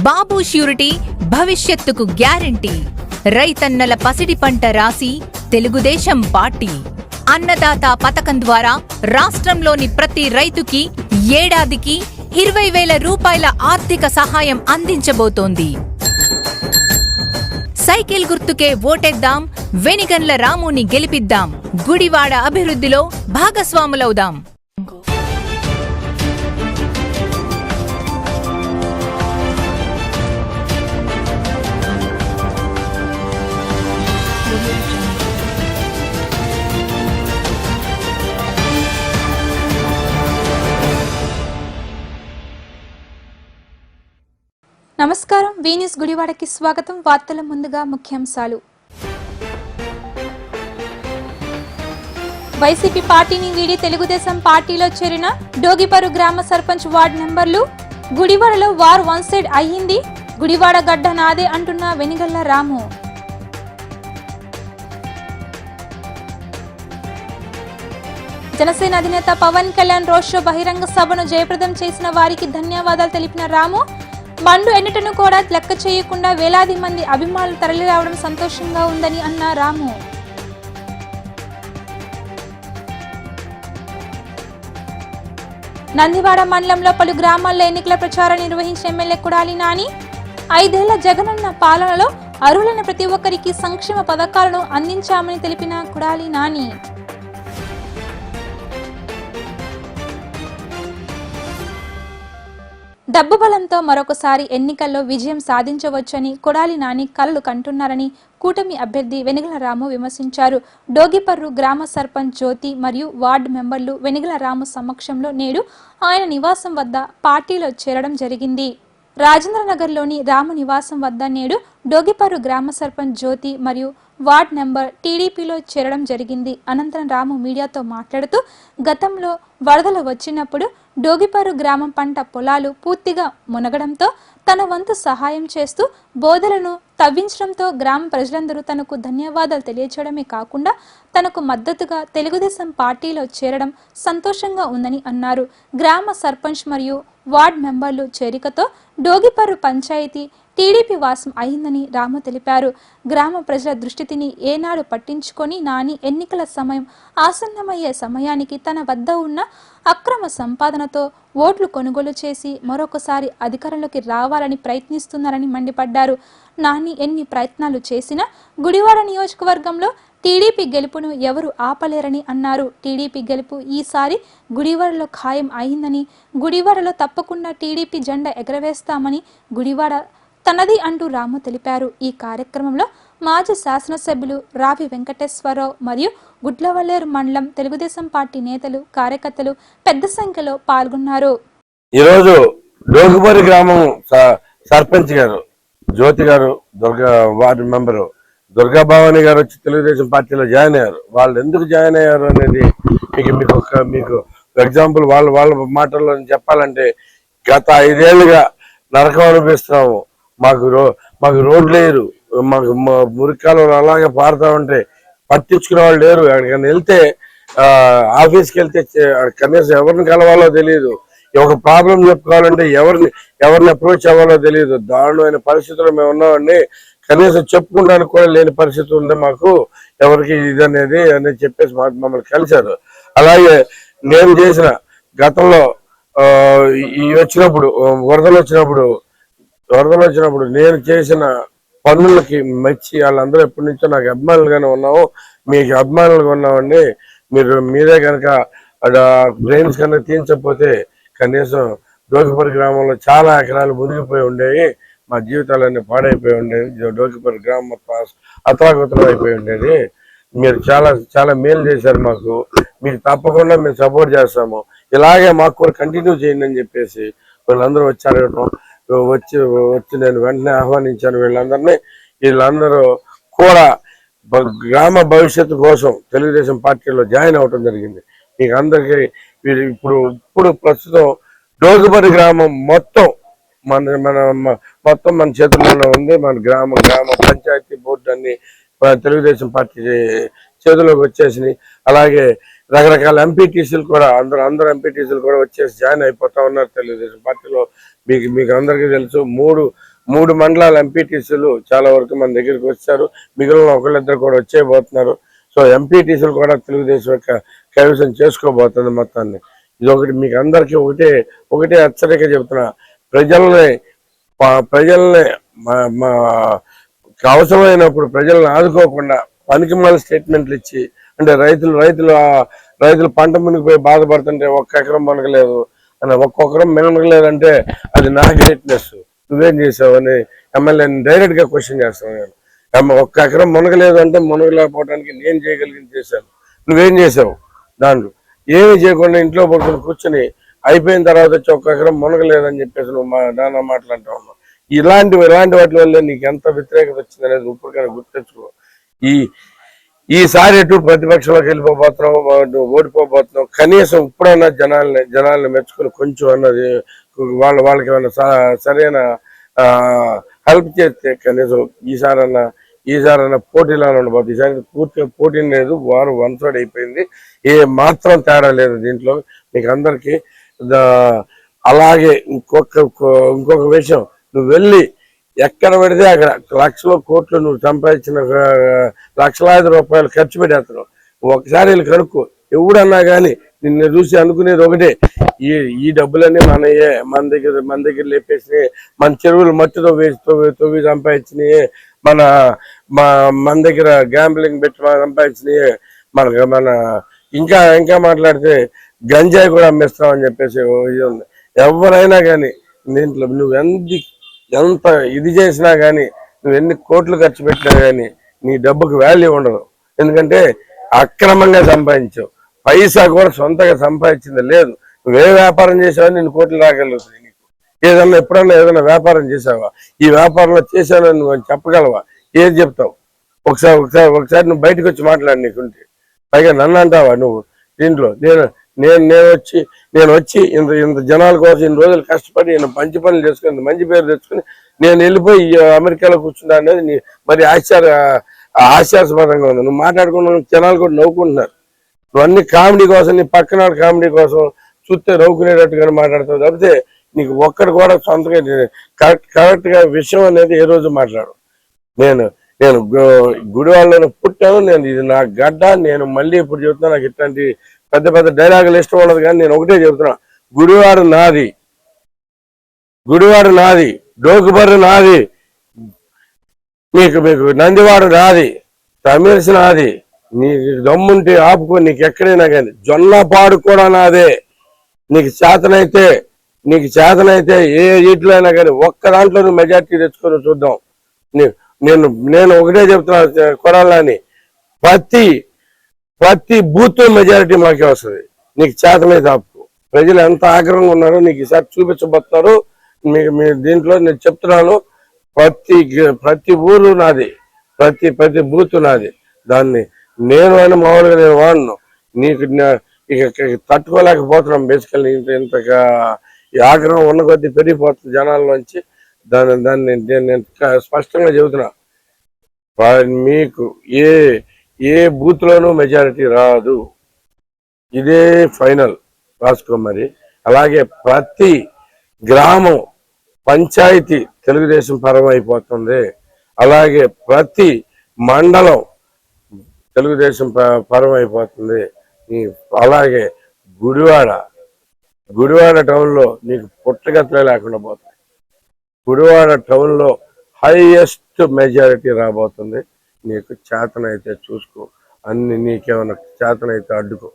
బాబు surety భవిష్యత్తుకు guarantee. రైతన్నల పసిడి పంట రాసి తెలుగుదేశం పార్టీ. అన్నదాత పథకం ద్వారా రాష్ట్రంలోని ప్రతి రైతుకి ఏడాదికి 20,000 రూపాయల ఆర్థిక సహాయం అందించబోతోంది. సైకిల్ గుర్తుకే ఓటేద్దాం, వెనిగండ్ల రాముని గెలిపిద్దాం, గుడివాడ అభివృద్ధిలో భాగస్వాములవుదాం. నమస్కారం. వీనిస్ గుడివాడకి స్వాగతం. వార్తల ముందుగా ముఖ్యాంశాలు. వైసీపీ పార్టీని వీడి తెలుగుదేశం పార్టీలో చేరిన డోగిపరు గ్రామ సర్పంచ్ వార్డు మెంబర్లు. గుడివాడలో వార్ వన్ సైడ్ అయ్యింది, గుడివాడ గడ్డ నాదే అంటున్న వెనిగళ్ల రాము. జనసేన అధినేత పవన్ కళ్యాణ్ రోడ్ షో బహిరంగ సభను జయప్రదం చేసిన వారికి ధన్యవాదాలు తెలిపిన రాము, మండు ఎన్నిటను కూడా లెక్క చేయకుండా వేలాది మంది అభిమానులు తరలి రావడం సంతోషంగా ఉందని అన్న రాము. నందివాడ మండలంలో పలు గ్రామాల్లో ఎన్నికల ప్రచారం నిర్వహించిన ఎమ్మెల్యే కొడాలి నాని, 5 ఏళ్ల జగనన్న పాలనలో అర్హులైన ప్రతి ఒక్కరికి సంక్షేమ పథకాలను అందించామని తెలిపిన కొడాలి నాని. డబ్బు బలంతో మరొకసారి ఎన్నికల్లో విజయం సాధించవచ్చని కొడాలి నాని కలలు కంటున్నారని కూటమి అభ్యర్థి వెనిగళ్ల రాము విమర్శించారు. డోగిపర్రు గ్రామ సర్పంచ్ జ్యోతి మరియు వార్డు మెంబర్లు వెనిగళ్ల రాము సమక్షంలో నేడు ఆయన నివాసం వద్ద పార్టీలో చేరడం జరిగింది. రాజేంద్రనగర్లోని రాము నివాసం వద్ద నేడు డోగిపర్రు గ్రామ సర్పంచ్ జ్యోతి మరియు వార్డ్ నెంబర్ టీడీపీలో చేరడం జరిగింది. అనంతరం రాము మీడియాతో మాట్లాడుతూ గతంలో వరదలు వచ్చినప్పుడు డోగిపర్రు గ్రామం పంట పొలాలు పూర్తిగా మునగడంతో తన వంతు సహాయం చేస్తూ బోదలను తవ్వించడంతో గ్రామ ప్రజలందరూ తనకు ధన్యవాదాలు తెలియచేయడమే కాకుండా తనకు మద్దతుగా తెలుగుదేశం పార్టీలో చేరడం సంతోషంగా ఉందని అన్నారు. గ్రామ సర్పంచ్ మరియు వార్డ్ మెంబర్లు చేరికతో డోగిపర్రు పంచాయతీ టీడీపీ వాసం అయిందని రాము తెలిపారు. గ్రామ ప్రజల దృష్టిని ఏనాడు పట్టించుకొని నాని ఎన్నికల సమయం ఆసన్నమయ్యే సమయానికి తన వద్ద ఉన్న అక్రమ సంపాదనతో ఓట్లు కొనుగోలు చేసి మరొకసారి అధికారంలోకి రావాలని ప్రయత్నిస్తున్నారని మండిపడ్డారు. నాని ఎన్ని ప్రయత్నాలు చేసినా గుడివాడ నియోజకవర్గంలో టీడీపీ గెలుపును ఎవరు ఆపలేరని అన్నారు. టీడీపీ గెలుపు ఈసారి గుడివాడలో ఖాయం అయిందని, గుడివాడలో తప్పకుండా టీడీపీ జెండా ఎగరవేస్తామని గుడివాడ తనది అంటూ రాము తెలిపారు. ఈ కార్యక్రమంలో మాజీ శాసనసభ్యులు రావి వెంకటేశ్వరరావు మరియు గుడ్లవల్లేరు మండలం తెలుగుదేశం పార్టీ నేతలు, కార్యకర్తలు పెద్ద సంఖ్యలో పాల్గొన్నారు. ఈరోజు డోగిపర్రు గ్రామం సర్పంచ్ గారు జ్యోతి గారు, వార్డు మెంబరు దుర్గాభవాని గారు వచ్చి తెలుగుదేశం పార్టీలో జాయిన్ అయ్యారు. వాళ్ళు ఎందుకు జాయిన్ అయ్యారు అనేది మీకు ఎగ్జాంపుల్ వాళ్ళ మాటల్లో చెప్పాలంటే, గత 5 ఏళ్లుగా నరకం అనిపిస్తున్నాము. మాకు రోడ్లు లేరు, మాకు మురికాలు అలాగే పారుతా ఉంటే పట్టించుకునే వాళ్ళు లేరు. ఎక్కడికైనా వెళ్తే ఆఫీస్కి వెళ్తే కనీసం ఎవరిని కలవాలో తెలియదు, ఒక ప్రాబ్లం చెప్పుకోవాలంటే ఎవరిని అప్రోచ్ అవ్వాలో తెలియదు. దారుణమైన పరిస్థితుల్లో మేము ఉన్నామండి. కనీసం చెప్పుకోవడానికి కూడా లేని పరిస్థితి ఉంది మాకు, ఎవరికి ఇది అనేది చెప్పేసి మమ్మల్ని కలిశారు. అలాగే నేను చేసిన గతంలో వరదలు వచ్చినప్పుడు నేను చేసిన పనులకి మెచ్చి వాళ్ళందరూ ఎప్పటి నుంచో నాకు అభిమానులుగానే ఉన్నాము, మీకు అభిమానులుగా ఉన్నామండి. మీరే కనుక డ్రైన్స్ కనుక తీయించకపోతే కనీసం డోగిపర్రు గ్రామంలో చాలా ఎకరాలు మునిగిపోయి ఉండేవి, మా జీవితాలన్నీ పాడైపోయి ఉండేది, డోగిపర్రు గ్రామం మొత్తం అతలాకుతలం అయిపోయి ఉండేది. మీరు చాలా చాలా మేలు చేశారు మాకు, మీకు తప్పకుండా మేము సపోర్ట్ చేస్తాము, ఇలాగే మాకు కూడా కంటిన్యూ చేయండి అని చెప్పేసి వీళ్ళందరూ వచ్చి నేను వెంటనే ఆహ్వానించాను వీళ్ళందరూ కూడా గ్రామ భవిష్యత్తు కోసం తెలుగుదేశం పార్టీలో జాయిన్ అవటం జరిగింది. మీకు అందరికీ ఇప్పుడు ప్రస్తుతం డోగిపర్రు గ్రామం మొత్తం మన చేతుల్లోనే ఉంది. మన గ్రామ పంచాయతీ బోర్డు అన్ని తెలుగుదేశం పార్టీ చేతిలోకి వచ్చేసినాయి. అలాగే రకరకాల ఎంపీటీసీలు కూడా అందరు ఎంపీటీసీలు కూడా వచ్చేసి జాయిన్ అయిపోతా ఉన్నారు తెలుగుదేశం పార్టీలో. మీకు అందరికీ తెలుసు, మూడు మండలాల ఎంపీటీసీలు చాలా వరకు మన దగ్గరికి వచ్చారు. మిగిలిన ఒకళ్ళిద్దరు కూడా వచ్చేయబోతున్నారు. సో ఎంపీటీసీలు కూడా తెలుగుదేశం కైవసం చేసుకోబోతుంది మొత్తాన్ని. ఇది ఒకటి మీకు అందరికీ ఒకటే హెచ్చరిక చెబుతున్నా. ప్రజల్ని అవసరమైనప్పుడు ప్రజల్ని ఆదుకోకుండా పనికిమాల స్టేట్మెంట్లు ఇచ్చి, అంటే రైతులు పంట మునిగిపోయి బాధపడుతుంటే 1 ఎకరం మునగలేదు అని, 1 ఎకరం మునగలేదంటే అది నా గ్రేట్నెస్, నువ్వేం చేసావు అని ఎమ్మెల్యేని డైరెక్ట్ గా క్వశ్చన్ చేస్తాను నేను. 1 ఎకరం మునగలేదు అంటే మునగలేకపోవడానికి నేను చేయగలిగింది చేశాను, నువ్వేం చేసావు? దాంట్లో ఏమి చేయకుండా ఇంట్లో పడుకుని కూర్చొని అయిపోయిన తర్వాత వచ్చి 1 ఎకరం మునగలేదని చెప్పేసి నువ్వు నాన్న మాట్లాడుతూ ఉన్నావు. ఇలాంటి వాటి వల్ల నీకు ఎంత వ్యతిరేకత వచ్చింది అనేది ఇప్పటికైనా గుర్తించుకో. ఈసారి ఎటు ప్రతిపక్షంలోకి వెళ్ళిపోబోతున్నావు, ఓడిపోబోతున్నావు. కనీసం ఇప్పుడన్నా జనాల్ని మెచ్చుకుని కొంచెం అన్నది వాళ్ళకి ఏమన్నా సరైన హెల్ప్ చేస్తే కనీసం ఈసారన్నా పోటీలో ఉండబోతుంది. ఈసారి పూర్తిగా పోటీ లేదు, వారు వన్ సైడ్ అయిపోయింది, ఏ మాత్రం తేడా లేదు దీంట్లో మీకు అందరికీ. అలాగే ఇంకొక విషయం, నువ్వు వెళ్ళి ఎక్కడ పెడితే అక్కడ లక్షల కోట్లు నువ్వు సంపాదించిన లక్షలాది రూపాయలు ఖర్చు పెట్టేస్తున్నావు. ఒకసారి వీళ్ళు కనుక్కో. ఎవడన్నా కానీ నిన్ను చూసి అనుకునేది ఒకటే, ఈ డబ్బులన్నీ మనయే, మన దగ్గర లేపేసి మన చెరువులు మట్టితో తవ్వి సంపాదించినవి, మన దగ్గర గ్యాంబ్లింగ్ పెట్టి సంపాదించినవి, మన ఇంకా మాట్లాడితే గంజాయి కూడా అమ్మేస్తామని చెప్పేసి ఇది ఉంది. ఎవరైనా కానీ దీంట్లో నువ్వు ఎంత ఇది చేసినా కానీ, నువ్వు ఎన్ని కోట్లు ఖర్చు పెట్టినా కానీ నీ డబ్బుకు వాల్యూ ఉండదు. ఎందుకంటే అక్రమంగా సంపాదించావు, పైసా కూడా సొంతగా సంపాదించింది లేదు. నువ్వే వ్యాపారం చేసావని నేను కోట్లు రాగలుగుతుంది. నీకు ఎప్పుడన్నా ఏదైనా వ్యాపారం చేసావా? ఈ వ్యాపారంలో చేశానని నువ్వు చెప్పగలవా? ఏది చెప్తావు? ఒకసారి నువ్వు బయటకు వచ్చి మాట్లాడి నీకుంటే. పైగా నన్ను అంటావా నువ్వు దీంట్లో? నేను వచ్చి ఇంత జనాల కోసం ఇన్ని రోజులు కష్టపడి మంచి పనులు చేసుకుని మంచి పేరు తెచ్చుకుని నేను వెళ్ళిపోయి అమెరికాలో కూర్చున్నా అనేది మరి హాస్యాస్పదంగా ఉంది. నువ్వు మాట్లాడుకున్న జనాలు కూడా నవ్వుకుంటున్నారు. నువ్వు అన్ని కామెడీ కోసం, నీ పక్కన కామెడీ కోసం చూస్తే నవ్వుకునేటట్టుగా మాట్లాడతావు తప్పితే నీకు ఒక్కడు కూడా సొంతగా కరెక్ట్ గా విషయం అనేది ఏ రోజు మాట్లాడు. నేను గుడివాడలో పుట్టాను, ఇది నా గడ్డ. నేను మళ్ళీ ఇప్పుడు చెబుతున్నా, నాకు ఇట్లాంటి పెద్ద డైలాగులు ఇష్టం ఉండదు, కానీ నేను ఒకటే చెబుతున్నా, గుడివాడు నాది, డోకుబర్రు నాది, మీకు నందివాడు నాది, తమిళస్ నాది. నీకు దమ్ముంటే ఆపుకో. నీకు ఎక్కడైనా కానీ జొన్నపాడు కూడా నాదే. నీకు చేతనైతే ఏ ఇట్లో అయినా కానీ ఒక్క దాంట్లో నువ్వు మెజార్టీ తెచ్చుకొని చూద్దాం. నేను ఒకటే చెప్తున్నా కొడాలని, ప్రతి బూత్ మెజారిటీ మాకే వస్తుంది. నీకు చేతనైతే ఆపుకో. ప్రజలు ఎంత ఆగ్రహంగా ఉన్నారో నీకు ఈసారి చూపించబోతున్నారు. మీ దీంట్లో నేను చెప్తున్నాను, ప్రతి ఊరు నాది, ప్రతి బూత్ నాది. దాన్ని నేను అని మామూలుగా నేను వాడను. నీకు ఇక తట్టుకోలేకపోతున్నాం. బేసికల్లీ ఇంతగా ఈ ఆగ్రహం ఉన్న కొద్దీ పెరిగిపోతుంది జనాల్లోంచి. దాన్ని నేను స్పష్టంగా చెబుతున్నా, మీకు ఏ బూత్ లోనూ మెజారిటీ రాదు. ఇదే ఫైనల్, రాసుకో మరి. అలాగే ప్రతి గ్రామం పంచాయతీ తెలుగుదేశం పరం అయిపోతుంది. అలాగే ప్రతి మండలం తెలుగుదేశం పరం అయిపోతుంది. అలాగే గుడివాడ టౌన్ లో నీకు పుట్టగతులే లేకుండా పోతుంది. గుడివాడ టౌన్ లో హైయెస్ట్ మెజారిటీ రాబోతుంది. నీకు చేతనైతే చూసుకో, అన్ని నీకేమైనా చేతనైతే అడ్డుకో.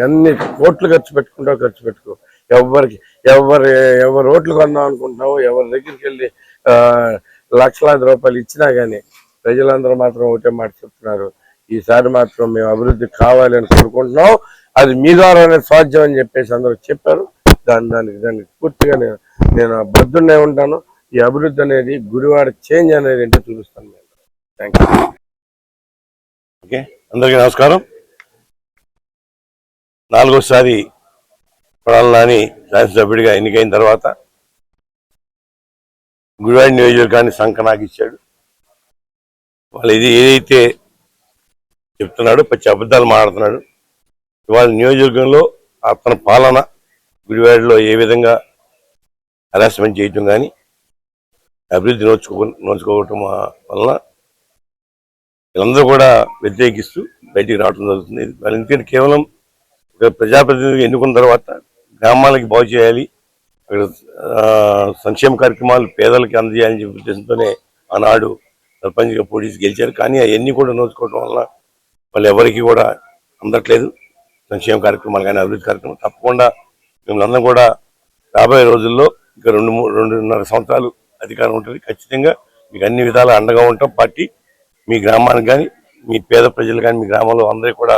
అన్ని కోట్లు ఖర్చు పెట్టుకో. ఎవరు ఓట్లు కొందాం అనుకుంటున్నావు, ఎవరి దగ్గరికి వెళ్ళి లక్షలాది రూపాయలు ఇచ్చినా గానీ ప్రజలందరూ మాత్రం ఒకటే మాట చెప్తున్నారు, ఈసారి మాత్రం మేము అభివృద్ధి కావాలి అని కోరుకుంటున్నాం. అది మీ ద్వారానే సాధ్యం అని చెప్పేసి అందరూ చెప్పారు. దానికి పూర్తిగా నేను బద్దునే ఉంటాను. ఈ అభివృద్ధి అనేది, గుడివాడ చేంజ్ అనేది ఏంటో చూపిస్తాను. Thank you. ఓకే, అందరికీ నమస్కారం. 4వసారి కొడాలి నాని శాసనసభ్యుడిగా ఎన్నికైన తర్వాత గుడివాడ నియోజకవర్గాన్ని సంకనాకి ఇచ్చాడు. వాళ్ళు ఏదైతే చెప్తున్నాడో పచ్చి అబద్ధాలు మాట్లాడుతున్నాడు. ఇవాళ నియోజకవర్గంలో అతని పాలన గుడివాడలో ఏ విధంగా హరాస్మెంట్ చేయటం కానీ అభివృద్ధి నోచుకోవటం వలన వీళ్ళందరూ కూడా వ్యతిరేకిస్తూ బయటికి రావడం జరుగుతుంది. వాళ్ళు ఎందుకంటే కేవలం ప్రజాప్రతినిధులు ఎన్నుకున్న తర్వాత గ్రామాలకి బాగు చేయాలి, అక్కడ సంక్షేమ కార్యక్రమాలు పేదలకి అందజేయాలని చెప్పే ఉద్దేశంతోనే ఆనాడు సర్పంచ్గా పోటీసి గెలిచారు. కానీ అవన్నీ కూడా నోచుకోవడం వల్ల వాళ్ళు ఎవరికి కూడా అందట్లేదు సంక్షేమ కార్యక్రమాలు కానీ అభివృద్ధి కార్యక్రమాలు. తప్పకుండా మిమ్మల్ని అందరం కూడా రాబోయే రోజుల్లో ఇంకా 2.5 సంవత్సరాలు అధికారం ఉంటుంది. ఖచ్చితంగా మీకు అన్ని విధాలా అండగా ఉంటాం. పార్టీ మీ గ్రామానికి కానీ మీ పేద ప్రజలు కానీ మీ గ్రామంలో అందరికీ కూడా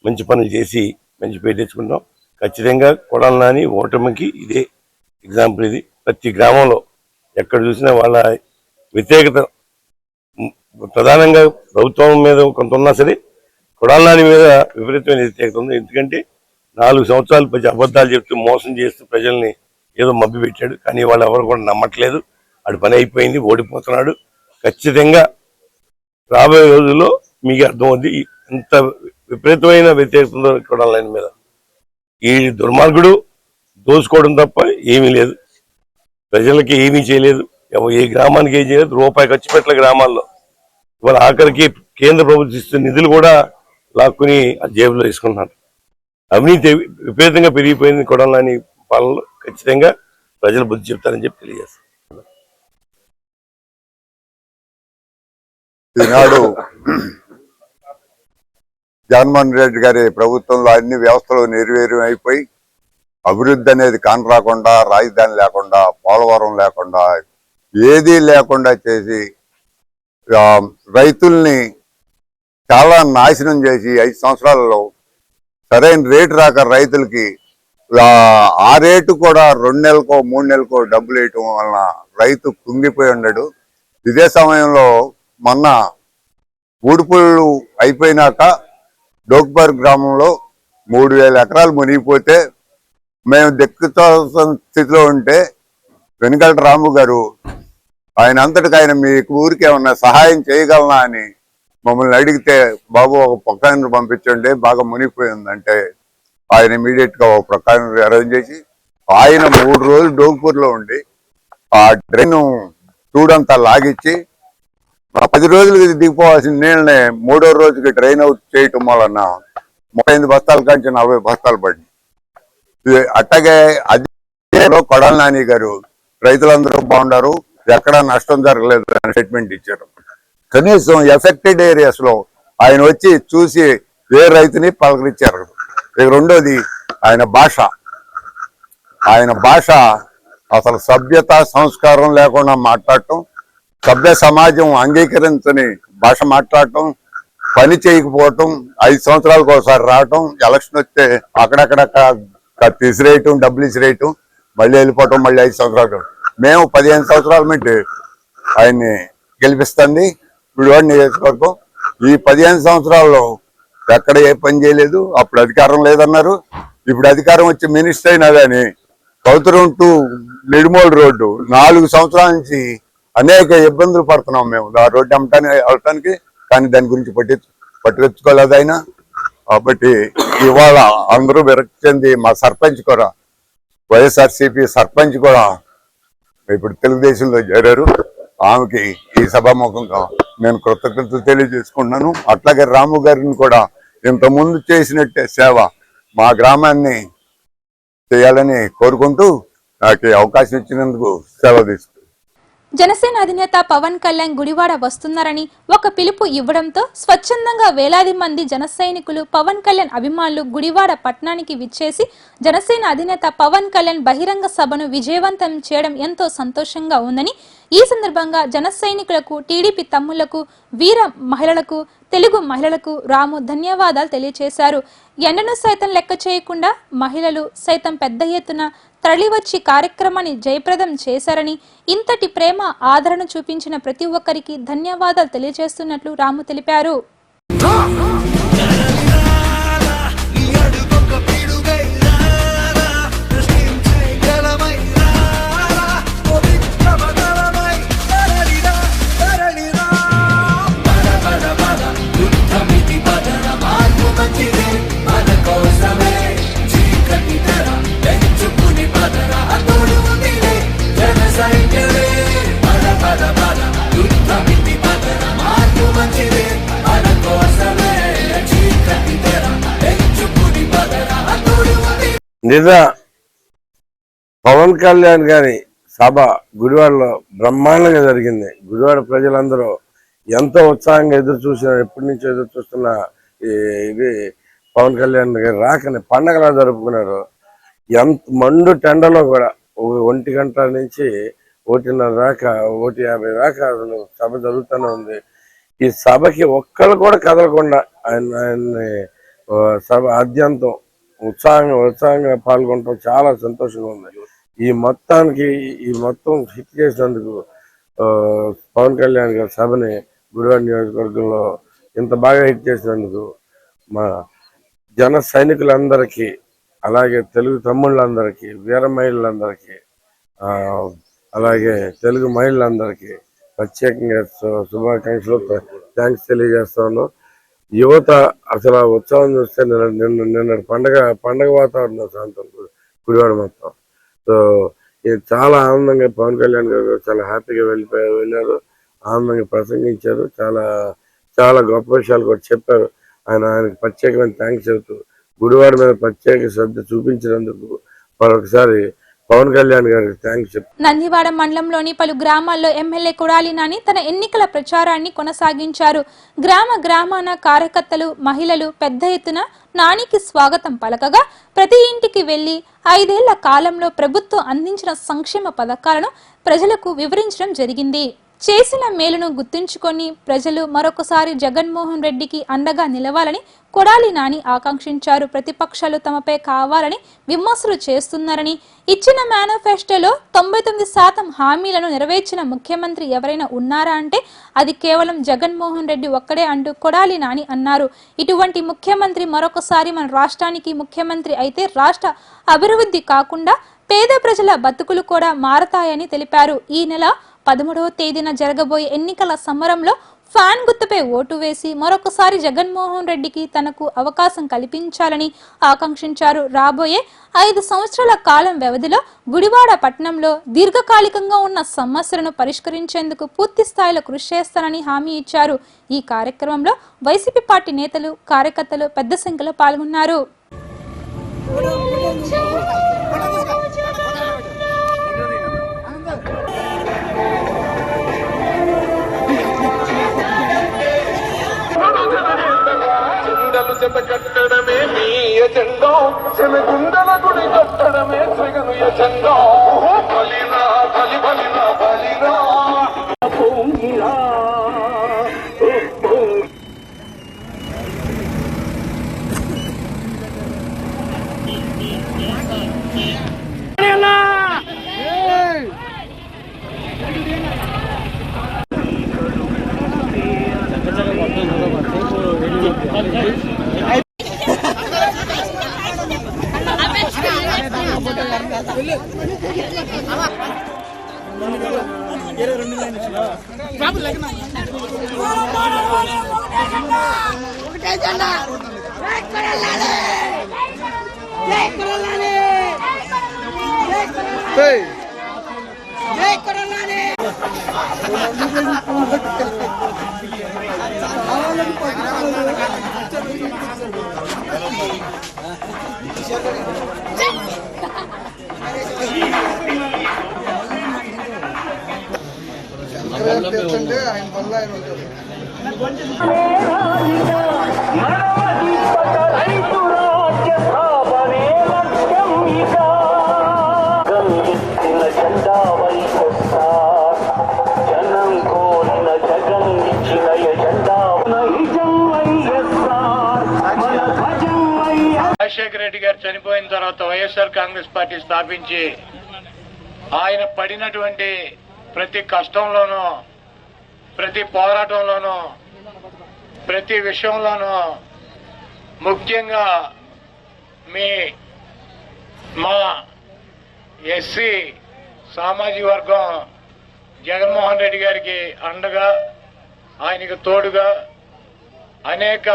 మంచి పనులు చేసి మంచి పేరు తెచ్చుకుంటాం. ఖచ్చితంగా కొడాలి నాని ఓటమికి ఇదే ఎగ్జాంపుల్. ఇది ప్రతి గ్రామంలో ఎక్కడ చూసినా వాళ్ళ వ్యతిరేకత ప్రధానంగా ప్రభుత్వం మీద కొంత ఉన్నా సరే కొడాలి నాని మీద విపరీతమైన వ్యతిరేకత ఉంది. ఎందుకంటే 4 సంవత్సరాలు అబద్ధాలు చెప్తూ మోసం చేస్తూ ప్రజల్ని ఏదో మభ్య పెట్టాడు. కానీ వాళ్ళు ఎవరు కూడా నమ్మట్లేదు. వాడి పని అయిపోయింది, ఓడిపోతున్నాడు. ఖచ్చితంగా రాబోయే రోజుల్లో మీకు అర్థమవుద్ది ఎంత విపరీతమైన వ్యతిరేకత ఉందో కొడాలి నాని మీద. ఈ దుర్మార్గుడు దోచుకోవడం తప్ప ఏమీ లేదు, ప్రజలకి ఏమీ చేయలేదు, ఏ గ్రామానికి ఏం చేయలేదు, రూపాయి ఖర్చు పెట్టలే గ్రామాల్లో. ఇవాళ ఆఖరికి కేంద్ర ప్రభుత్వం ఇస్తున్న నిధులు కూడా లాక్కుని ఆ జేబులో వేసుకుంటున్నారు. అవినీతి విపరీతంగా పెరిగిపోయింది కొడాలి నాని పాలనలో. ఖచ్చితంగా ప్రజలు బుద్ధి చెప్తారని చెప్పి తెలియజేస్తారు. ఈనాడు జగన్మోహన్ రెడ్డి గారి ప్రభుత్వంలో అన్ని వ్యవస్థలు నిర్వీర్యం అయిపోయి అభివృద్ధి అనేది కాని రాకుండా, రాజధాని లేకుండా, పోలవరం లేకుండా, ఏదీ లేకుండా చేసి రైతుల్ని చాలా నాశనం చేసి 5 సంవత్సరాలలో సరైన రేటు రాక రైతులకి ఆ రేటు కూడా 2 నెలలకో 3 నెలలకో డబ్బులు వేయటం వలన రైతు కుంగిపోయి ఉన్నాడు. ఇదే సమయంలో మొన్న ఊడుపుళ్ళు అయిపోయినాక డోక్బర్ గ్రామంలో 3000 ఎకరాలు మునిగిపోతే మేము దిక్కుతోసిన స్థితిలో ఉంటే వెనుగల రాము గారు ఆయన అంతటికి ఆయన మీ ఊరికి ఏమన్నా సహాయం చేయగలనా అని మమ్మల్ని అడిగితే, బాబు ఒక ప్రొక్లైనర్ పంపించండి బాగా మునిగిపోయిందంటే ఆయన ఇమీడియట్ గా ఒక ప్రొక్లైనర్ అరేంజ్ చేసి ఆయన 3 రోజులు డోక్పూర్లో ఉండి ఆ డ్రైన్ చూడంతా లాగిచ్చి 10 రోజులకి దిగిపోవాల్సిన నీళ్ళని 3వ రోజుకి డ్రైన్ అవుట్ చేయటం వలన 35 బస్తాల కంటే 40 బస్తాలు పడి. అట్టగే అదే కొడాలి నాని గారు రైతులందరూ బాగున్నారు, ఎక్కడా నష్టం జరగలేదు అని స్టేట్మెంట్ ఇచ్చారు. కనీసం ఎఫెక్టెడ్ ఏరియాస్ లో ఆయన వచ్చి చూసి ఏ రైతుని పలకరించారు. ఇక రెండోది ఆయన భాష అసలు సభ్యత సంస్కారం లేకుండా మాట్లాడటం, సభ్య సమాజం అంగీకరించని భాష మాట్లాడటం, పని చేయకపోవటం, 5 సంవత్సరాలకు ఒకసారి రావటం, ఎలక్షన్ వస్తే అక్కడక్కడ తీసిరేయటం, డబ్బులు ఇసిరేయటం, మళ్ళీ వెళ్ళిపోవటం, మళ్ళీ 5 సంవత్సరాలు. మేము 15 సంవత్సరాల నుండి ఆయన్ని గెలిపిస్తుంది విడివాడ నియోజకవర్గం. ఈ 15 సంవత్సరాల్లో ఎక్కడ ఏ పని చేయలేదు. అప్పుడు అధికారం లేదన్నారు, ఇప్పుడు అధికారం వచ్చి మినిస్టర్ అయినా కానీ కౌతరం టు నిడుమోలు రోడ్డు 4 సంవత్సరాల నుంచి అనేక ఇబ్బందులు పడుతున్నాం మేము ఆ రోడ్డు వెళ్ళటానికి. కానీ దాని గురించి పట్టుకొచ్చుకోలేదు ఆయన. కాబట్టి ఇవాళ అందరూ విరక్తి చెంది మా సర్పంచ్ కూడా, వైఎస్ఆర్సీపీ సర్పంచ్ కూడా ఇప్పుడు తెలుగుదేశంలో చేరారు. ఆమెకి ఈ సభాముఖంగా నేను కృతజ్ఞతలు తెలియజేసుకుంటున్నాను. అట్లాగే రాము గారిని కూడా ఇంతకుముందు చేసినట్టే సేవ మా గ్రామాన్ని చేయాలని కోరుకుంటూ నాకు అవకాశం ఇచ్చినందుకు సెలవు తీసుకుంటాను. జనసేన అధినేత పవన్ కళ్యాణ్ గుడివాడ వస్తున్నారని ఒక పిలుపు ఇవ్వడంతో స్వచ్ఛందంగా వేలాది మంది జన సైనికులు, పవన్ కళ్యాణ్ అభిమానులు గుడివాడ పట్టణానికి విచ్చేసి జనసేన అధినేత పవన్ కళ్యాణ్ బహిరంగ సభను విజయవంతం చేయడం ఎంతో సంతోషంగా ఉందని, ఈ సందర్భంగా జన సైనికులకు, టీడీపీ తమ్ముళ్లకు, వీర మహిళలకు, తెలుగు మహిళలకు రాము ధన్యవాదాలు తెలియజేశారు. ఎండను సైతం లెక్క చేయకుండా మహిళలు సైతం పెద్ద ఎత్తున తరలివచ్చి కార్యక్రమాన్ని జయప్రదం చేశారని, ఇంతటి ప్రేమ ఆదరణ చూపించిన ప్రతి ఒక్కరికి ధన్యవాదాలు తెలియజేస్తున్నట్లు రాము తెలిపారు. మన కోసం నిజ పవన్ కళ్యాణ్ గారి సభ గుడివాడలో బ్రహ్మాండంగా జరిగింది. గుడివాడ ప్రజలందరూ ఎంతో ఉత్సాహంగా ఎదురు చూసినారు. ఎప్పటి నుంచో ఎదురు చూస్తున్న ఇది పవన్ కళ్యాణ్ గారి రాకని పండగలా జరుపుకున్నారు. ఎంత మండు టెండలో కూడా 1 గంట నుంచి 1:30 దాకా 1:50 దాకా అసలు సభ జరుగుతూనే ఉంది. ఈ సభకి ఒక్కళ్ళు కూడా కదలకుండా ఆయన్ని సభ ఆద్యంతం ఉత్సాహంగా పాల్గొనడం చాలా సంతోషంగా ఉంది. ఈ మొత్తం హిట్ చేసినందుకు పవన్ కళ్యాణ్ గారి సభని గుడివాడ నియోజకవర్గంలో ఇంత బాగా హిట్ చేసినందుకు మా జన సైనికులందరికీ, అలాగే తెలుగు తమ్ముళ్ళందరికీ, వీర మహిళలందరికీ, అలాగే తెలుగు మహిళలందరికీ ప్రత్యేకంగా శుభాకాంక్షలు, థ్యాంక్స్ తెలియజేస్తాను. యువత అసలు ఆ ఉత్సవం చూస్తే నిన్న పండగ వాతావరణం ప్రాంతం గుడివాడ మొత్తం. సో ఇది చాలా ఆనందంగా పవన్ కళ్యాణ్ గారు చాలా హ్యాపీగా వెళ్ళారు, ఆనందంగా ప్రసంగించారు, చాలా చాలా గొప్ప విషయాలు కూడా చెప్పారు. ఆయనకి ప్రత్యేకమైన థ్యాంక్స్ చెబుతూ గుడివాడ మీద ప్రత్యేక శ్రద్ధ చూపించినందుకు మరొకసారి పవన్ కళ్యాణ్ గారికి థ్యాంక్స్ చెప్తారు. నందివాడ మండలంలోని పలు గ్రామాల్లో ఎమ్మెల్యే కొడాలి నాని తన ఎన్నికల ప్రచారాన్ని కొనసాగించారు. గ్రామాన కార్యకర్తలు, మహిళలు పెద్ద ఎత్తున నానికి స్వాగతం పలకగా ప్రతి ఇంటికి వెళ్లి 5 ఏళ్ల కాలంలో ప్రభుత్వం అందించిన సంక్షేమ పథకాలను ప్రజలకు వివరించడం జరిగింది. చేసిన మేలును గుర్తుంచుకొని ప్రజలు మరొకసారి జగన్మోహన్ రెడ్డికి అండగా నిలవాలని కొడాలి నాని ఆకాంక్షించారు. ప్రతిపక్షాలు తమపై కావాలని విమర్శలు చేస్తున్నారని, ఇచ్చిన మేనిఫెస్టోలో 99% హామీలను నెరవేర్చిన ముఖ్యమంత్రి ఎవరైనా ఉన్నారా అంటే అది కేవలం జగన్మోహన్ రెడ్డి ఒక్కడే అంటూ కొడాలి నాని అన్నారు. ఇటువంటి ముఖ్యమంత్రి మరొకసారి మన రాష్ట్రానికి ముఖ్యమంత్రి అయితే రాష్ట్ర అభివృద్ధి కాకుండా పేద ప్రజల బతుకులు కూడా మారతాయని తెలిపారు. ఈ నెల 13వ తేదీన జరగబోయే ఎన్నికల సమరంలో ఫ్యాన్ గుర్తుపై ఓటు వేసి మరొకసారి జగన్మోహన్ రెడ్డికి తనకు అవకాశం కల్పించాలని ఆకాంక్షించారు. రాబోయే 5 సంవత్సరాల కాలం వ్యవధిలో గుడివాడ పట్టణంలో దీర్ఘకాలికంగా ఉన్న సమస్యలను పరిష్కరించేందుకు పూర్తి స్థాయిలో కృషి చేస్తానని హామీ ఇచ్చారు. ఈ కార్యక్రమంలో వైసీపీ పార్టీ నేతలు, కార్యకర్తలు పెద్ద సంఖ్యలో పాల్గొన్నారు. కట్టడమే మీ ఎజెండా, గుండెల గుడి కట్టడమే జగను ఎజెండా. బలిరా బలిరా బలిరా పొంగిరా. ఆయన వల్ల ఆయన రాజశేఖర రెడ్డి గారు చనిపోయిన తర్వాత వైఎస్ఆర్ కాంగ్రెస్ పార్టీ స్థాపించి ఆయన పడినటువంటి ప్రతి కష్టంలోనూ, ప్రతి పోరాటంలోనూ, ప్రతి విషయంలోనూ, ముఖ్యంగా మా ఎస్సీ సామాజిక వర్గం జగన్మోహన్ రెడ్డి గారికి అండగా, ఆయనకు తోడుగా అనేక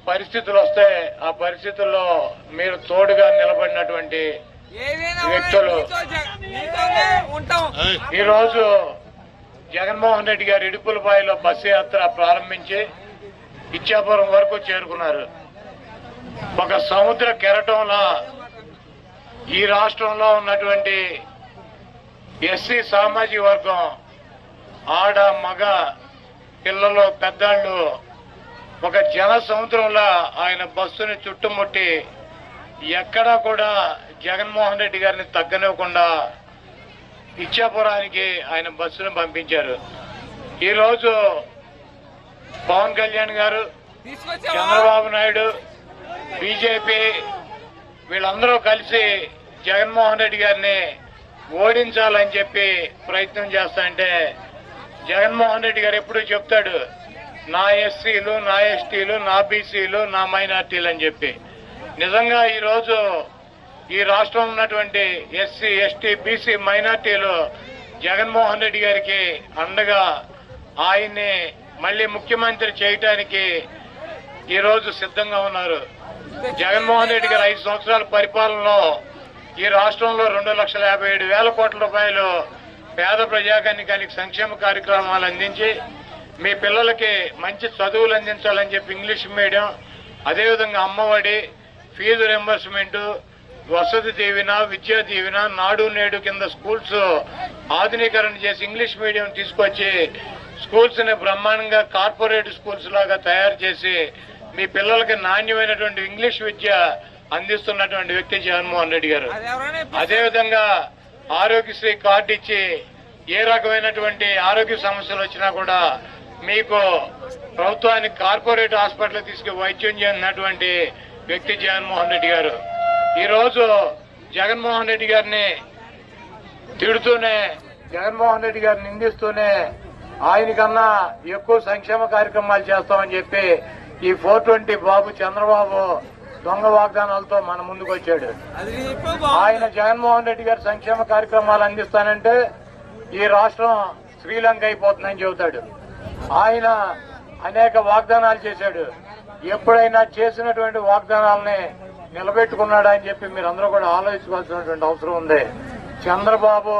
పరిస్థితులు వస్తే ఆ పరిస్థితుల్లో మీరు తోడుగా నిలబడినటువంటి వ్యక్తులు. ఈరోజు జగన్మోహన్ రెడ్డి గారు ఇడుపులపాయలో బస్సు యాత్ర ప్రారంభించి ఇచ్చాపురం వరకు చేరుకున్నారు. ఒక సముద్ర కెరటంలో ఈ రాష్ట్రంలో ఉన్నటువంటి ఎస్సీ సామాజిక వర్గం ఆడ మగ పిల్లలు పెద్దాళ్ళు ఒక జన సముద్రంలో ఆయన బస్సుని చుట్టుముట్టి ఎక్కడా కూడా జగన్మోహన్ రెడ్డి గారిని తగ్గనివ్వకుండా ఇచ్చాపురానికి ఆయన బస్సును పంపించారు. ఈరోజు పవన్ కళ్యాణ్ గారు, చంద్రబాబు నాయుడు, బీజేపీ వీళ్ళందరూ కలిసి జగన్మోహన్ రెడ్డి గారిని ఓడించాలని చెప్పి ప్రయత్నం చేస్తాంటే జగన్మోహన్ రెడ్డి గారు ఎప్పుడూ చెప్తాడు, నా ఎస్సీలు, నా ఎస్టీలు, నా బీసీలు, నా మైనార్టీలు అని చెప్పి. నిజంగా ఈరోజు ఈ రాష్ట్రంలో ఉన్నటువంటి ఎస్సీ, ఎస్టీ, బీసీ మైనార్టీలు జగన్మోహన్ రెడ్డి గారికి అండగా ఆయన్ని మళ్ళీ ముఖ్యమంత్రి చేయటానికి ఈరోజు సిద్ధంగా ఉన్నారు. జగన్మోహన్ రెడ్డి గారు 5 సంవత్సరాల పరిపాలనలో ఈ రాష్ట్రంలో 2,57,000 కోట్ల రూపాయలు పేద ప్రజాకానికి సంక్షేమ కార్యక్రమాలు అందించి మీ పిల్లలకి మంచి చదువులు అందించాలని చెప్పి ఇంగ్లీష్ మీడియం, అదేవిధంగా అమ్మఒడి, ఫీజు రింబర్స్మెంట్, వసతి దీవెన, విద్యా దీవెన, నాడు నేడు కింద స్కూల్స్ ఆధునీకరణ చేసి ఇంగ్లీష్ మీడియం తీసుకొచ్చి స్కూల్స్ ని బ్రహ్మాండంగా కార్పొరేట్ స్కూల్స్ లాగా తయారు చేసి మీ పిల్లలకి నాణ్యమైనటువంటి ఇంగ్లీష్ విద్య అందిస్తున్నటువంటి వ్యక్తి జగన్మోహన్ రెడ్డి గారు. అదేవిధంగా ఆరోగ్యశ్రీ కార్డు ఇచ్చి ఏ రకమైనటువంటి ఆరోగ్య సమస్యలు వచ్చినా కూడా మీకు ప్రభుత్వానికి కార్పొరేట్ హాస్పిటల్ తీసుకు వైద్యం చేసినటువంటి వ్యక్తి జగన్మోహన్ రెడ్డి గారు. ఈరోజు జగన్మోహన్ రెడ్డి గారిని తిడుతూనే, జగన్మోహన్ రెడ్డి గారిని నిందిస్తూనే ఆయనకన్నా ఎక్కువ సంక్షేమ కార్యక్రమాలు చేస్తామని చెప్పి ఈ 420 బాబు చంద్రబాబు దొంగ వాగ్దానాలతో మన ముందుకు వచ్చాడు. ఆయన జగన్మోహన్ రెడ్డి గారి సంక్షేమ కార్యక్రమాలు అందిస్తానంటే ఈ రాష్ట్రం శ్రీలంక అయిపోతుందని చెబుతాడు. ఆయన అనేక వాగ్దానాలు చేశాడు. ఎప్పుడైనా చేసినటువంటి వాగ్దానాలని నిలబెట్టుకున్నాడా అని చెప్పి మీరందరూ కూడా ఆలోచించుకోవాల్సినటువంటి అవసరం ఉంది. చంద్రబాబు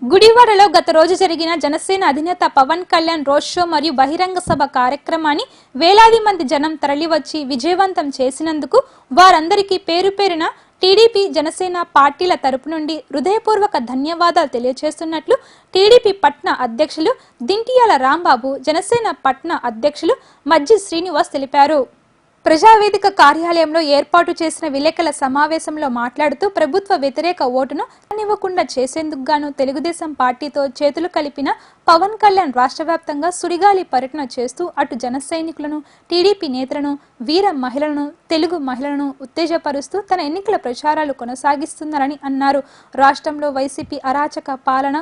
గుడివాడలో గత రోజు జరిగిన జనసేన అధినేత పవన్ కళ్యాణ్ రోడ్ షో మరియు బహిరంగ సభ కార్యక్రమాన్ని వేలాది మంది జనం తరలివచ్చి విజయవంతం చేసినందుకు వారందరికీ పేరు పేరున టీడీపీ, జనసేన పార్టీల తరపు నుండి హృదయపూర్వక ధన్యవాదాలు తెలియజేస్తున్నట్లు టీడీపీ పట్న అధ్యక్షులు దింటియాల రాంబాబు, జనసేన పట్న అధ్యక్షులు మజ్జి శ్రీనివాస్ తెలిపారు. ప్రజావేదిక కార్యాలయంలో ఏర్పాటు చేసిన విలేకరుల సమావేశంలో మాట్లాడుతూ ప్రభుత్వ వ్యతిరేక ఓటును ఇవ్వకుండా చేసేందుకు గాను తెలుగుదేశం పార్టీతో చేతులు కలిపిన పవన్ కళ్యాణ్ రాష్ట్ర వ్యాప్తంగా సుడిగాలి పర్యటన చేస్తూ అటు జన సైనికులను, టీడీపీ నేతలను, వీర మహిళలను, తెలుగు మహిళలను ఉత్తేజపరుస్తూ తన ఎన్నికల ప్రచారాలు కొనసాగిస్తున్నారని అన్నారు. రాష్ట్రంలో వైసీపీ అరాచక పాలన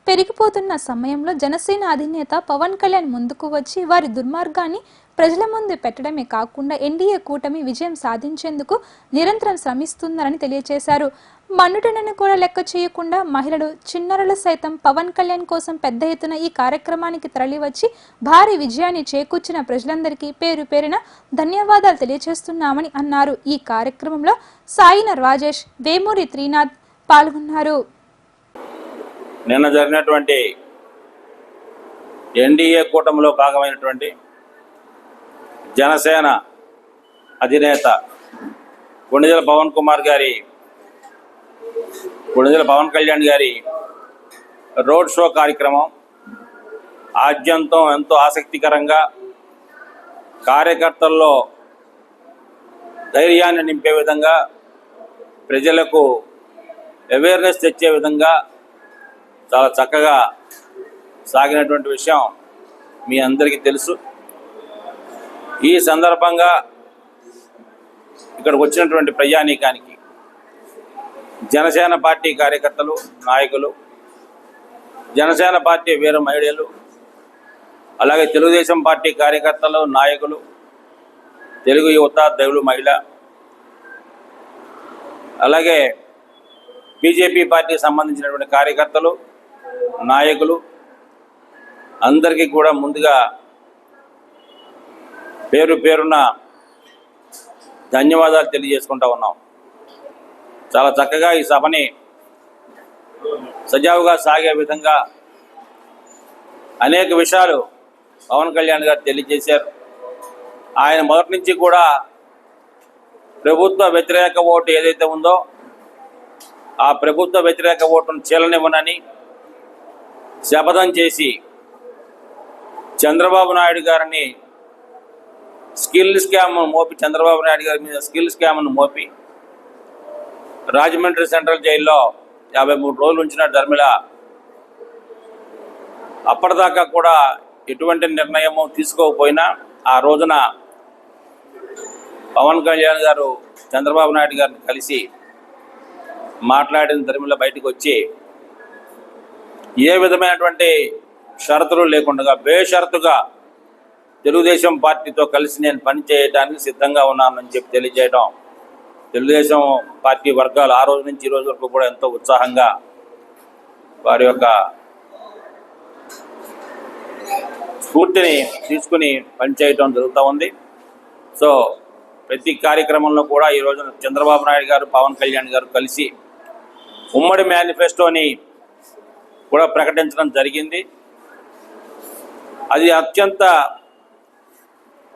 పెరిగిపోతున్న సమయంలో జనసేన అధినేత పవన్ కళ్యాణ్ ముందుకు వచ్చి వారి దుర్మార్గాన్ని ప్రజల ముందు పెట్టడమే కాకుండా ఎన్డీఏ కూటమి విజయం సాధించేందుకు నిరంతరం శ్రమిస్తున్నారని తెలియజేశారు. మన్నుటనను కూడా లెక్క చేయకుండా మహిళలు, చిన్నారులు సైతం పవన్ కళ్యాణ్ కోసం పెద్ద ఎత్తున ఈ కార్యక్రమానికి తరలివచ్చి భారీ విజయాన్ని చేకూర్చిన ప్రజలందరికీ పేరు పేరున ధన్యవాదాలు తెలియజేస్తున్నామని అన్నారు. ఈ కార్యక్రమంలో సాయిన రాజేష్, వేమూరి త్రినాథ్ పాల్గొన్నారు. నిన్న జరిగినటువంటి ఎన్డీఏ కూటమిలో భాగమైనటువంటి జనసేన అధినేత కొణిదెల పవన్ కళ్యాణ్ గారి రోడ్ షో కార్యక్రమం ఆద్యంతం ఎంతో ఆసక్తికరంగా, కార్యకర్తల్లో ధైర్యాన్ని నింపే విధంగా, ప్రజలకు అవేర్నెస్ తెచ్చే విధంగా చాలా చక్కగా సాగినటువంటి విషయం మీ అందరికీ తెలుసు. ఈ సందర్భంగా ఇక్కడికి వచ్చినటువంటి ప్రజానీకానికి జనసేన పార్టీ కార్యకర్తలు, నాయకులు, జనసేన పార్టీ వీర మహిళలు, అలాగే తెలుగుదేశం పార్టీ కార్యకర్తలు, నాయకులు, తెలుగు యువత, తెలుగు మహిళ, అలాగే బీజేపీ పార్టీకి సంబంధించినటువంటి కార్యకర్తలు, నాయకులు అందరికీ కూడా ముందుగా పేరు పేరున ధన్యవాదాలు తెలియజేసుకుంటా ఉన్నాం. చాలా చక్కగా ఈ సభని సజావుగా సాగే విధంగా అనేక విషయాలు పవన్ కళ్యాణ్ గారు తెలియజేశారు. ఆయన మొదటి నుంచి కూడా ప్రభుత్వ వ్యతిరేక ఓటు ఏదైతే ఉందో ఆ ప్రభుత్వ వ్యతిరేక ఓటును చీలనివ్వనని శపథం చేసి చంద్రబాబు నాయుడు గారిని చంద్రబాబు నాయుడు గారి మీద స్కిల్ స్కామ్ను మోపి రాజమండ్రి సెంట్రల్ జైల్లో 53 రోజులు ఉంచిన ధర్మిళ అప్పటిదాకా కూడా ఎటువంటి నిర్ణయము తీసుకోకపోయినా ఆ రోజున పవన్ కళ్యాణ్ గారు చంద్రబాబు నాయుడు గారిని కలిసి మాట్లాడిన ధర్మిళ బయటకు వచ్చి ఏ విధమైనటువంటి షరతులు లేకుండా బేషరతుగా తెలుగుదేశం పార్టీతో కలిసి నేను పనిచేయడానికి సిద్ధంగా ఉన్నానని చెప్పి తెలియజేయడం తెలుగుదేశం పార్టీ వర్గాలు ఆ రోజు నుంచి ఈ రోజు వరకు కూడా ఎంతో ఉత్సాహంగా వారి యొక్క స్ఫూర్తిని తీసుకుని పనిచేయడం జరుగుతూ ఉంది. సో ప్రతి కార్యక్రమంలో కూడా ఈ రోజున చంద్రబాబు నాయుడు గారు పవన్ కళ్యాణ్ గారు కలిసి ఉమ్మడి మేనిఫెస్టోని కూడా ప్రకటించడం జరిగింది. అది అత్యంత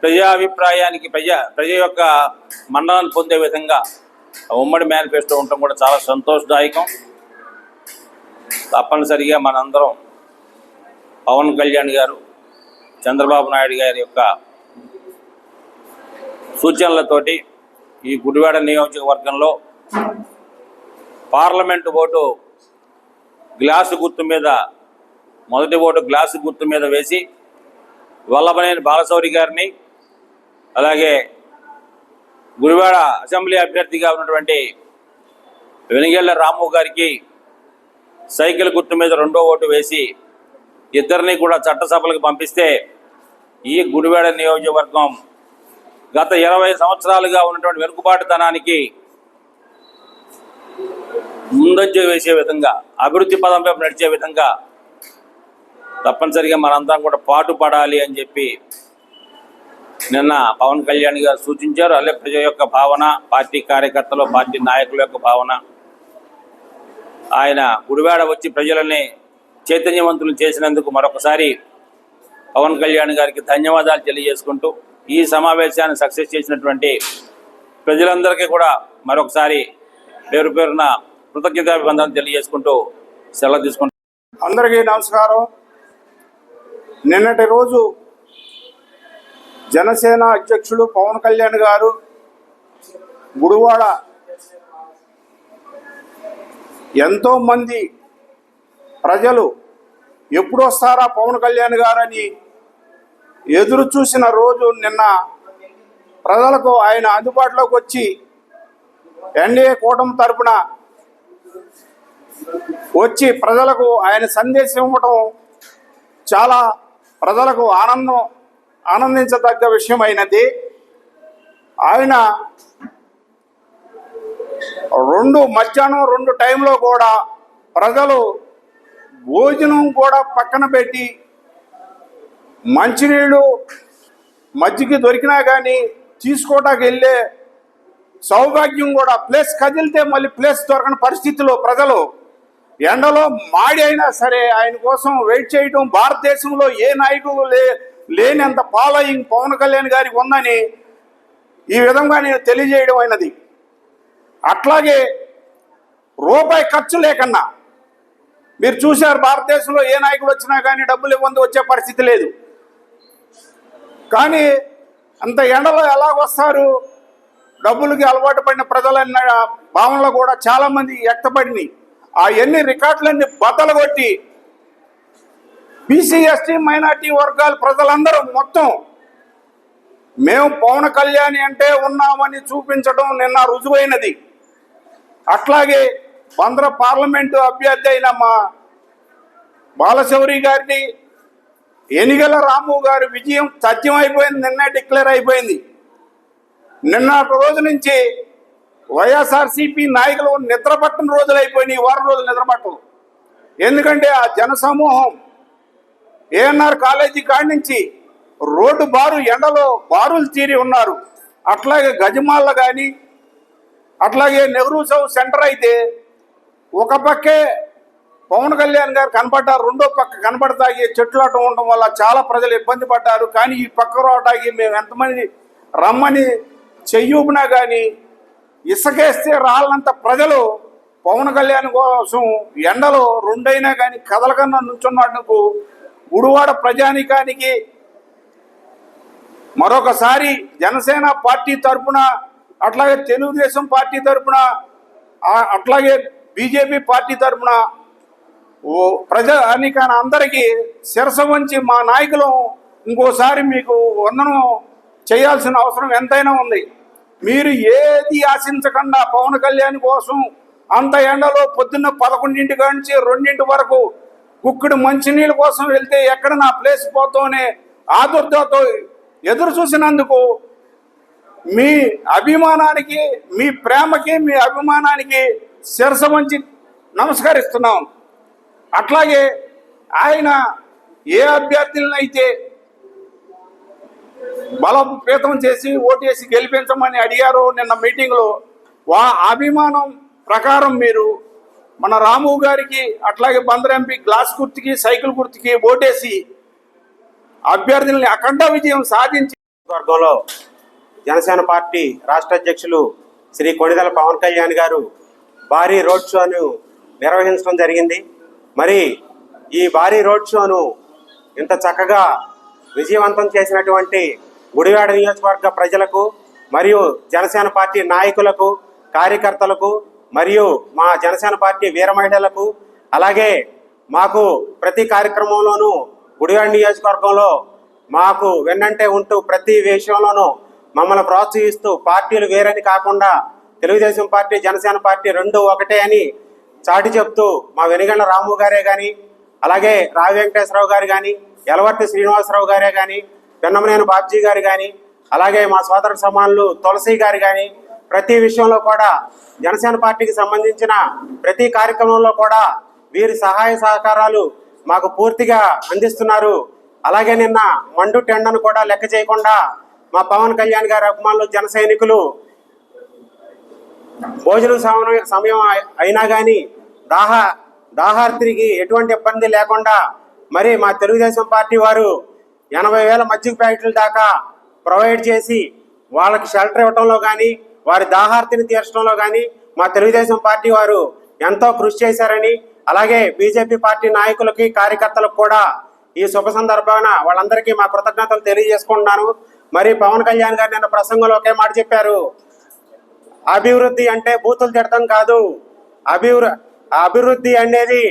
ప్రజాభిప్రాయానికి ప్రజ యొక్క మన్ననను పొందే విధంగా ఉమ్మడి మేనిఫెస్టో ఉండటం కూడా చాలా సంతోషదాయకం. తప్పనిసరిగా మనందరం పవన్ కళ్యాణ్ గారు చంద్రబాబు నాయుడు గారి యొక్క సూచనలతోటి ఈ గుడివాడ నియోజకవర్గంలో పార్లమెంటు ఓటు గ్లాసు గుర్తు మీద మొదటి ఓటు గ్లాసు గుర్తు మీద వేసి వల్లభనేని బాలశౌరి గారిని అలాగే గుడివాడ అసెంబ్లీ అభ్యర్థిగా ఉన్నటువంటి వెనిగెళ్ల రాము గారికి సైకిల్ గుర్తు మీద రెండో ఓటు వేసి ఇద్దరిని కూడా చట్టసభలకు పంపిస్తే ఈ గుడివాడ నియోజకవర్గం గత 20 సంవత్సరాలుగా ఉన్నటువంటి వెనుకబాటుతనానికి ముందంజ వేసే విధంగా అభివృద్ధి పదంపై నడిచే విధంగా తప్పనిసరిగా మనందరం కూడా పాటుపడాలి అని చెప్పి నిన్న పవన్ కళ్యాణ్ గారు సూచించారు. అలాగే ప్రజల యొక్క భావన, పార్టీ కార్యకర్తలు, పార్టీ నాయకుల యొక్క భావన, ఆయన గుడివాడ వచ్చి ప్రజలని చైతన్యవంతులు చేసినందుకు మరొకసారి పవన్ కళ్యాణ్ గారికి ధన్యవాదాలు తెలియజేసుకుంటూ ఈ సమావేశాన్ని సక్సెస్ చేసినటువంటి ప్రజలందరికీ కూడా మరొకసారి పేరు పేరున కృతజ్ఞతాభివందనం తెలియజేసుకుంటూ సెలవు తీసుకుంటాం. అందరికీ నమస్కారం. నిన్నటి రోజు జనసేన అధ్యక్షుడు పవన్ కళ్యాణ్ గారు గుడివాడ ఎంతోమంది ప్రజలు ఎప్పుడు వస్తారా పవన్ కళ్యాణ్ గారని ఎదురు చూసిన రోజు నిన్న ప్రజలకు ఆయన అందుబాటులోకి వచ్చి ఎన్డీఏ కూటమి తరపున వచ్చి ప్రజలకు ఆయన సందేశం ఇవ్వటం చాలా ప్రజలకు ఆనందించదగ్గ విషయమైనది. ఆయన మధ్యాహ్నం 2 టైంలో కూడా ప్రజలు భోజనం కూడా పక్కన పెట్టి మంచినీళ్ళు మజ్జిగ దొరికినా కానీ తీసుకోవటానికి వెళ్ళే సౌభాగ్యం కూడా ప్లేస్ కదిలితే మళ్ళీ ప్లేస్ దొరకని పరిస్థితిలో ప్రజలు ఎండలో మాడి అయినా సరే ఆయన కోసం వెయిట్ చేయడం భారతదేశంలో ఏ నాయకుడు లేనంత ఫాలోయింగ్ పవన్ కళ్యాణ్ గారికి ఉందని ఈ విధంగా నేను తెలియజేయడం అయినది. అట్లాగే రూపాయి ఖర్చు లేకన్నా మీరు చూశారు, భారతదేశంలో ఏ నాయకుడు వచ్చినా కానీ డబ్బులు ఇవ్వంది వచ్చే పరిస్థితి లేదు. కానీ అంత ఎండలో ఎలా వస్తారు? డబ్బులకి అలవాటు పడిన ప్రజలన్న భావనలో కూడా చాలామంది వ్యక్తపడినాయి. ఆ ఎన్ని రికార్డులన్నీ బద్దలు కొట్టి బీసీ, ఎస్టీ, మైనార్టీ వర్గాల ప్రజలందరూ మొత్తం మేము పవన్ కళ్యాణ్ అంటే ఉన్నామని చూపించడం నిన్న రుజువైనది. అట్లాగే బంద్ర పార్లమెంటు అభ్యర్థి అయిన మా బాలశౌరి గారిని ఎనిగల రాము గారి విజయం తథ్యమైపోయింది, నిన్న డిక్లేర్ అయిపోయింది. నిన్నటి రోజు నుంచి వైఎస్ఆర్సీపీ నాయకులు నిద్రపట్టిన రోజులు అయిపోయినాయి, వారం రోజులు నిద్రపట్టదు. ఎందుకంటే ఆ జనసమూహం ఏఎన్ఆర్ కాలేజీ కాడి నుంచి రోడ్డు ఎండలో బారులు తీరి ఉన్నారు. అట్లాగే గజమాల కానీ అట్లాగే నెహ్రూ చౌక్ సెంటర్ అయితే ఒక పక్కే పవన్ కళ్యాణ్ గారు కనపడ్డారు, రెండో పక్క కనపడతాగి చెట్లు ఉండడం వల్ల చాలా ప్రజలు ఇబ్బంది పడ్డారు. కానీ ఈ పక్క రావటానికి మేము ఎంతమంది రమ్మని చెయ్యూపినా కానీ ఇసుకేస్తే రాళ్ళంత ప్రజలు పవన్ కళ్యాణ్ కోసం ఎండలో రెండైనా కానీ కదలకన్నా నుంచున్నందుకు గుడివాడ ప్రజానికానికి మరొకసారి జనసేన పార్టీ తరఫున, అట్లాగే తెలుగుదేశం పార్టీ తరఫున, అట్లాగే బీజేపీ పార్టీ తరఫున ప్రజానికాన్ని అందరికీ శిరస వంచి మా నాయకులు ఇంకోసారి మీకు వందనం చేయాల్సిన అవసరం ఎంతైనా ఉంది. మీరు ఏది ఆశించకుండా పవన్ కళ్యాణ్ కోసం అంత ఎండలో పొద్దున్న 11 నుంచి 2 వరకు కుక్కుడు మంచినీళ్ళ కోసం వెళ్తే ఎక్కడ నా ప్లేస్ పోతామనే ఆదుర్దతో ఎదురు చూసినందుకు మీ అభిమానానికి, మీ ప్రేమకి, మీ అభిమానానికి శిరస వంచి నమస్కరిస్తున్నాం. అట్లాగే ఆయన ఏ అభ్యర్థులను అయితే బలోపేతం చేసి ఓటేసి గెలిపించమని అడిగారో నిన్న మీటింగ్లో, అభిమానం ప్రకారం మీరు మన రాము గారికి, అట్లాగే బందర్ ఎంపీ గ్లాస్ గుర్తుకి, సైకిల్ గుర్తుకి ఓటేసి అభ్యర్థుల్ని అఖండ విజయం సాధించి వర్గంలో జనసేన పార్టీ రాష్ట్ర అధ్యక్షులు శ్రీ కొణిదెల పవన్ కళ్యాణ్ గారు భారీ రోడ్ షోను నిర్వహించడం జరిగింది. మరి ఈ భారీ రోడ్ షోను ఇంత చక్కగా విజయవంతం చేసినటువంటి గుడివాడ నియోజకవర్గ ప్రజలకు మరియు జనసేన పార్టీ నాయకులకు, కార్యకర్తలకు మరియు మా జనసేన పార్టీ వీర మహిళలకు, అలాగే మాకు ప్రతి కార్యక్రమంలోనూ గుడివాడ నియోజకవర్గంలో మాకు వెన్నంటే ఉంటూ ప్రతి విషయంలోనూ మమ్మల్ని ప్రోత్సహిస్తూ పార్టీలు వేరని కాకుండా తెలుగుదేశం పార్టీ, జనసేన పార్టీ రెండు ఒకటే అని చాటి చెప్తూ మా వెనిగండ్ల రాము గారే కానీ, అలాగే రావి వెంకటేశ్వరరావు గారు కానీ, యలవర్తి శ్రీనివాసరావు గారే కానీ, పెన్నమనేని బాబ్జీ గారు కానీ, అలాగే మా సోదర సమానులు తులసి గారు కానీ ప్రతి విషయంలో కూడా జనసేన పార్టీకి సంబంధించిన ప్రతి కార్యక్రమంలో కూడా వీరి సహాయ సహకారాలు మాకు పూర్తిగా అందిస్తున్నారు. అలాగే నిన్న మండు టెండను కూడా లెక్క చేయకుండా మా పవన్ కళ్యాణ్ గారి అభిమానులు, జన సైనికులు భోజనం సమయం అయినా కానీ దాహార్తికి ఎటువంటి ఇబ్బంది లేకుండా మరి మా తెలుగుదేశం పార్టీ వారు 80,000 మజ్జిగ ప్యాకెట్ల దాకా ప్రొవైడ్ చేసి వాళ్ళకి షెల్టర్ ఇవ్వడంలో కానీ, వారి దాహార్తిని తీర్చడంలో కానీ మా తెలుగుదేశం పార్టీ వారు ఎంతో కృషి చేశారని, అలాగే బీజేపీ పార్టీ నాయకులకి, కార్యకర్తలకు కూడా ఈ శుభ సందర్భాన వాళ్ళందరికీ మా కృతజ్ఞతలు తెలియజేసుకుంటున్నాను. మరి పవన్ కళ్యాణ్ గారు నిన్న ప్రసంగంలో ఒకే మాట చెప్పారు, అభివృద్ధి అంటే బూతులు తిడతాం కాదు, అభివృద్ధి అనేది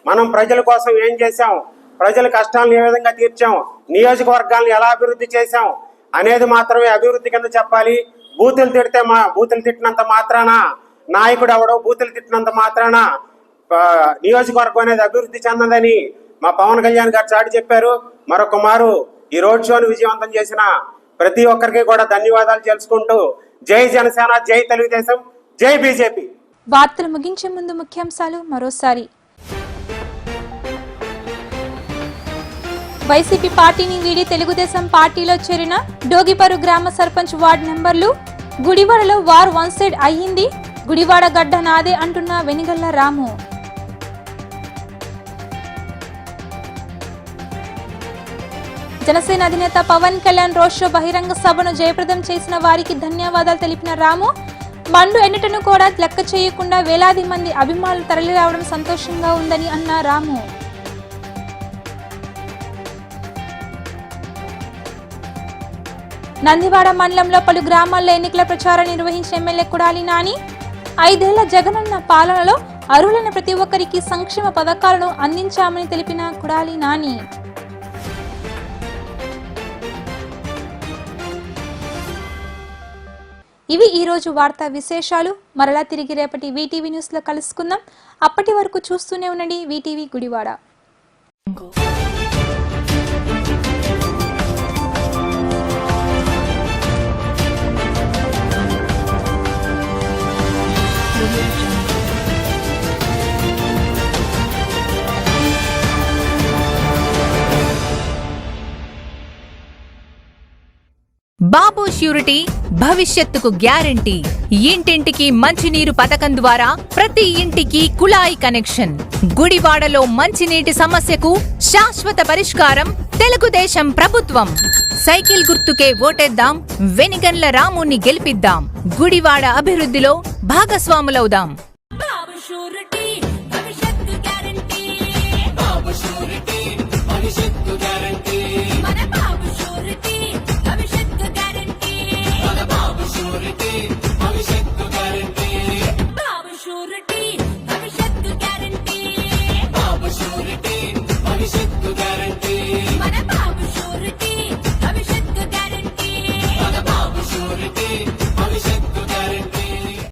మనం ప్రజల కోసం ఏం చేశాం, ప్రజల కష్టాలను ఏ విధంగా తీర్చాం, నియోజకవర్గాలను ఎలా అభివృద్ధి చేశాం అనేది మాత్రమే అభివృద్ధి కింద చెప్పాలి. బూతులు తిట్టినంత మాత్రాన నాయకుడు అవడో, బూతులు తిట్టినంత మాత్రాన నియోజకవర్గం అనేది అభివృద్ధి చెందదని మా పవన్ కళ్యాణ్ గారు చాటి చెప్పారు. మరొక మారు ఈ రోడ్ షోను విజయవంతం చేసిన ప్రతి ఒక్కరికి కూడా ధన్యవాదాలు తెలుసుకుంటూ జై జనసేన, జై తెలుగుదేశం, జై బీజేపీ. వార్తలు ముగించే ముందు ముఖ్యాంశాలు మరోసారి. వైసీపీ పార్టీని వీడి తెలుగుదేశం పార్టీలో చేరిన డోగిపరు గ్రామ సర్పంచ్ వార్డు మెంబర్లు. గుడివాడలో వార్ వన్ సైడ్ అయ్యింది, గుడివాడ గడ్డ నాదే అంటున్న వెనిగళ్ల రాము. జనసేన అధినేత పవన్ కళ్యాణ్ రోడ్ షో బహిరంగ సభను జయప్రదం చేసిన వారికి ధన్యవాదాలు తెలిపిన రాము. మండు ఎండటను కూడా లెక్క చేయకుండా వేలాది మంది అభిమానులు తరలిరావడం సంతోషంగా ఉందని అన్న రాము. నందివాడ మండలంలో పలు గ్రామాల్లో ఎన్నికల ప్రచారం నిర్వహించిన ఎమ్మెల్యే కొడాలి నాని. 5 ఏళ్ల జగనన్న పాలనలో అర్హులైన ప్రతి ఒక్కరికి సంక్షేమ పథకాలను అందించామని తెలిపిన కొడాలి నాని. ఇవి ఈరోజు వార్తా విశేషాలు. మరలా తిరిగి రేపటి వీటీవీ న్యూస్లో కలుసుకుందాం. అప్పటి వరకు చూస్తూనే ఉండండి వీటీవీ గుడివాడ. బాబు ష్యూరిటీ భవిష్యత్తుకు గ్యారంటీ. ఇంటింటికి మంచినీరు పథకం ద్వారా ప్రతి ఇంటికి కుళాయి కనెక్షన్. గుడివాడలో మంచినీటి సమస్యకు శాశ్వత పరిష్కారం తెలుగుదేశం ప్రభుత్వం. సైకిల్ గుర్తుకే ఓటేద్దాం, వెనిగండ్ల రాముని గెలిపిద్దాం. గుడివాడ అభివృద్ధిలో భాగస్వాములవుదాం. ష్యూరిటీ భవిష్యత్తు